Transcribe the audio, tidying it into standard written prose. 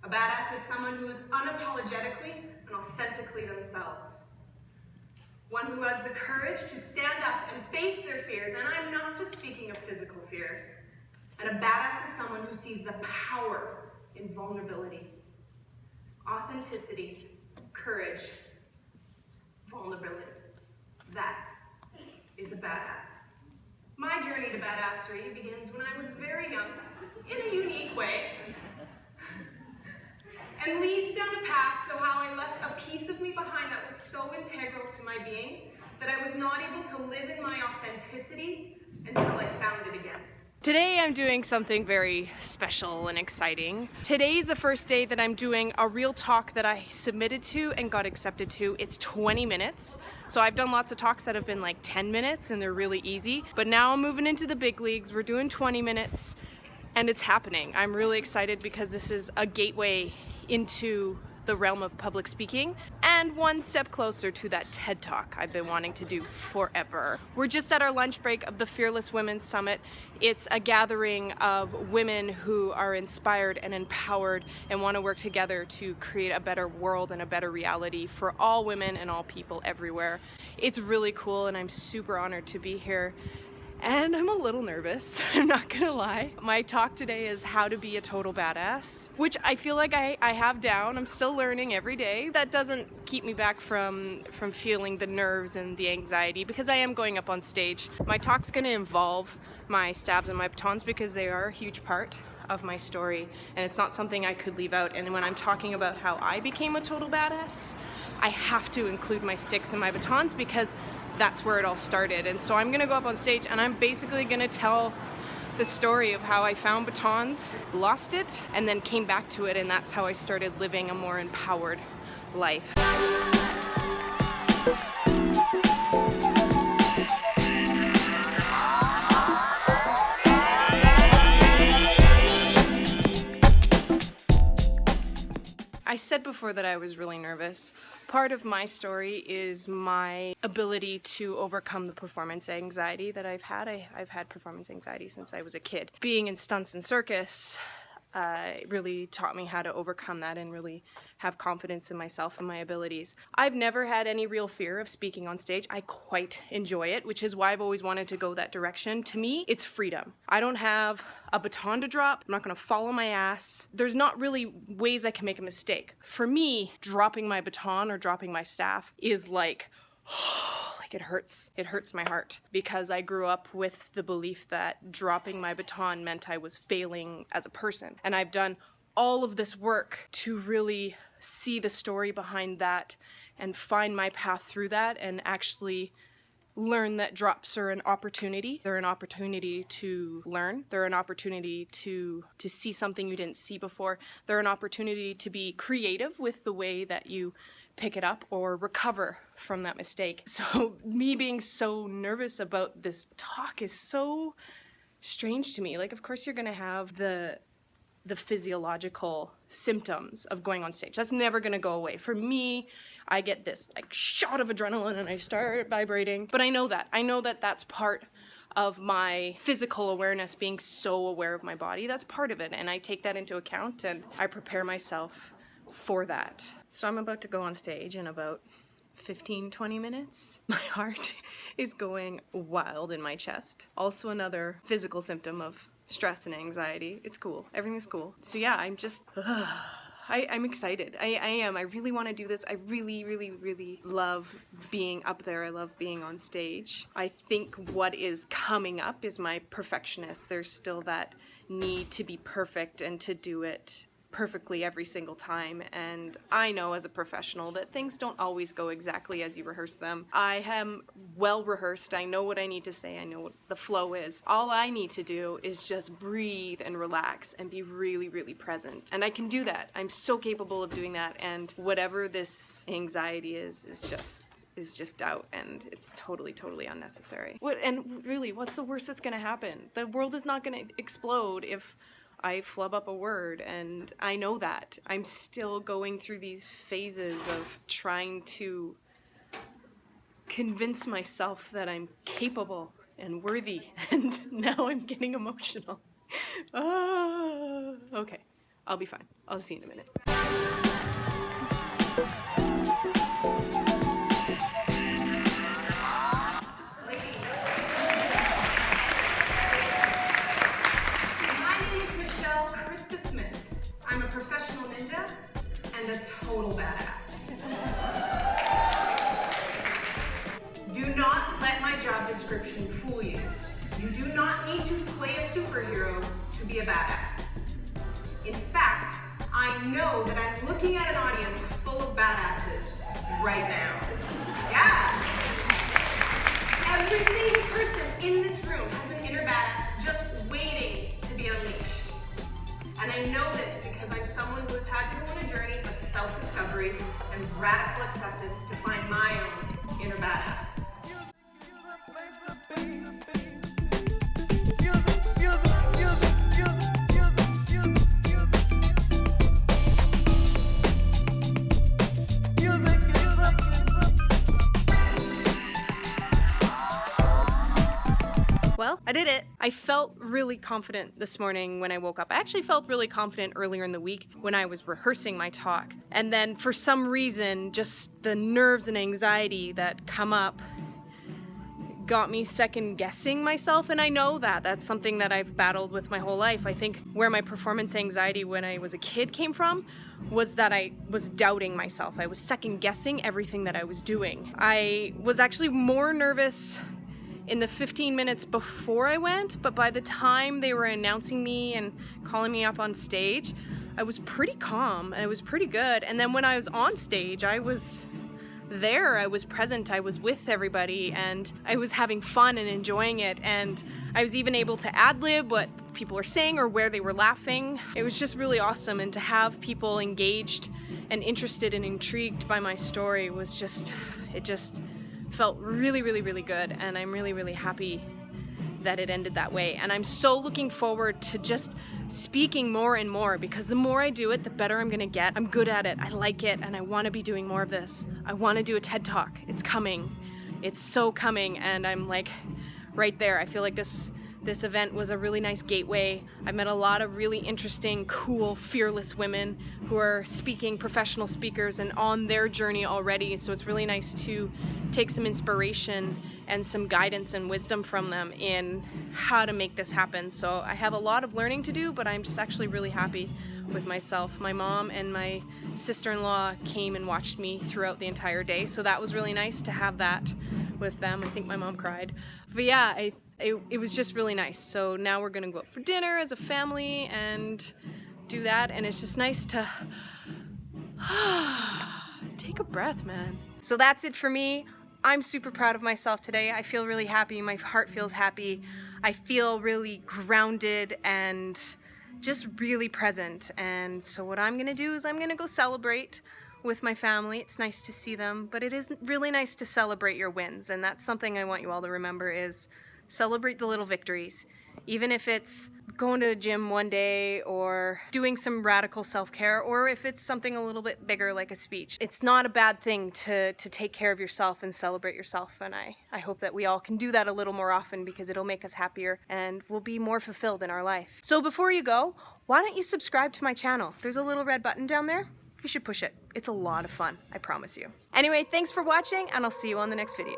A badass is someone who is unapologetically and authentically themselves. One who has the courage to stand up and face their fears, and I'm not just speaking of physical fears. And a badass is someone who sees the power in vulnerability. Authenticity, courage, vulnerability. That is a badass. My journey to badassery begins when I was very young, in a unique way, and leads down a path to how I left a piece of me behind that was so integral to my being that I was not able to live in my authenticity until I found it again. Today I'm doing something very special and exciting. Today's the first day that I'm doing a real talk that I submitted to and got accepted to. It's 20 minutes. So I've done lots of talks that have been like 10 minutes and they're really easy. But now I'm moving into the big leagues. We're doing 20 minutes and it's happening. I'm really excited because this is a gateway into the realm of public speaking and one step closer to that TED Talk I've been wanting to do forever. We're just at our lunch break of the Fearless Women's Summit. It's a gathering of women who are inspired and empowered and want to work together to create a better world and a better reality for all women and all people everywhere. It's really cool and I'm super honored to be here. And I'm a little nervous, I'm not gonna lie. My talk today is how to be a total badass, which I feel like I have down. I'm still learning every day. That doesn't keep me back from feeling the nerves and the anxiety because I am going up on stage. My talk's gonna involve my stabs and my batons because they are a huge part of my story and it's not something I could leave out. And when I'm talking about how I became a total badass, I have to include my sticks and my batons because that's where it all started. And so I'm gonna go up on stage and I'm basically gonna tell the story of how I found batons, lost it, and then came back to it, and that's how I started living a more empowered life. I said before that I was really nervous. Part of my story is my ability to overcome the performance anxiety that I've had. I've had performance anxiety since I was a kid. Being in stunts and circus really taught me how to overcome that and really have confidence in myself and my abilities. I've never had any real fear of speaking on stage. I quite enjoy it, which is why I've always wanted to go that direction. To me, it's freedom. I don't have a baton to drop. I'm not gonna fall on my ass. There's not really ways I can make a mistake. For me, dropping my baton or dropping my staff is like it hurts. It hurts my heart because I grew up with the belief that dropping my baton meant I was failing as a person. And I've done all of this work to really see the story behind that and find my path through that and actually learn that drops are an opportunity. They're an opportunity to learn. They're an opportunity to see something you didn't see before. They're an opportunity to be creative with the way that you pick it up or recover from that mistake. So me being so nervous about this talk is so strange to me. Like, of course you're gonna have the physiological symptoms of going on stage. That's never gonna go away. For me, I get this like shot of adrenaline and I start vibrating. But I know that that's part of my physical awareness, being so aware of my body. That's part of it. And I take that into account and I prepare myself for that. So I'm about to go on stage in about 15-20 minutes. My heart is going wild in my chest. Also another physical symptom of stress and anxiety. It's cool. Everything's cool. So yeah, I'm just I'm excited. I am. I really want to do this. I really, really, really love being up there. I love being on stage. I think what is coming up is my perfectionist. There's still that need to be perfect and to do it perfectly every single time, and I know as a professional that things don't always go exactly as you rehearse them. I am well rehearsed. I know what I need to say. I know what the flow is. All I need to do is just breathe and relax and be really, really present. And I can do that. I'm so capable of doing that, and whatever this anxiety is just doubt, and it's totally, totally unnecessary. And really, what's the worst that's gonna happen? The world is not gonna explode if I flub up a word, and I know that. I'm still going through these phases of trying to convince myself that I'm capable and worthy, and now I'm getting emotional. Okay. I'll be fine. I'll see you in a minute. I'm a professional ninja and a total badass. Do not let my job description fool you. You do not need to play a superhero to be a badass. In fact, I know that I'm looking at an audience full of badasses right now. Yeah! Every single person in this room has an inner badass just waiting to be unleashed. And I know this because I'm someone who has had to go on a journey of self-discovery and radical acceptance to find my own inner badass. Well, I did it. I felt really confident this morning when I woke up. I actually felt really confident earlier in the week when I was rehearsing my talk. And then for some reason, just the nerves and anxiety that come up got me second guessing myself. And I know that that's something that I've battled with my whole life. I think where my performance anxiety when I was a kid came from was that I was doubting myself. I was second guessing everything that I was doing. I was actually more nervous in the 15 minutes before I went, but by the time they were announcing me and calling me up on stage, I was pretty calm and it was pretty good. And then when I was on stage, I was there, I was present, I was with everybody, and I was having fun and enjoying it. And I was even able to ad-lib what people were saying or where they were laughing. It was just really awesome, and to have people engaged and interested and intrigued by my story was just, it just felt really, really, really good, and I'm really, really happy that it ended that way. And I'm so looking forward to just speaking more and more, because the more I do it, the better I'm gonna get. I'm good at it, I like it, and I wanna be doing more of this. I wanna do a TED Talk. It's coming. It's so coming, and I'm like right there. I feel like this event was a really nice gateway. I met a lot of really interesting, cool, fearless women who are speaking, professional speakers, and on their journey already. So it's really nice to take some inspiration and some guidance and wisdom from them in how to make this happen. So I have a lot of learning to do, but I'm just actually really happy with myself. My mom and my sister-in-law came and watched me throughout the entire day. So that was really nice to have that with them. I think my mom cried. But yeah, it was just really nice. So now we're gonna go out for dinner as a family and do that, and it's just nice to take a breath, man. So that's it for me. I'm super proud of myself today. I feel really happy. My heart feels happy. I feel really grounded and just really present. And so what I'm gonna do is I'm gonna go celebrate with my family. It's nice to see them, but it is really nice to celebrate your wins. And that's something I want you all to remember, is celebrate the little victories. Even if it's going to a gym one day or doing some radical self-care, or if it's something a little bit bigger like a speech. It's not a bad thing to take care of yourself and celebrate yourself. And I hope that we all can do that a little more often, because it'll make us happier and we'll be more fulfilled in our life. So before you go, why don't you subscribe to my channel? There's a little red button down there. You should push it. It's a lot of fun, I promise you. Anyway, thanks for watching, and I'll see you on the next video.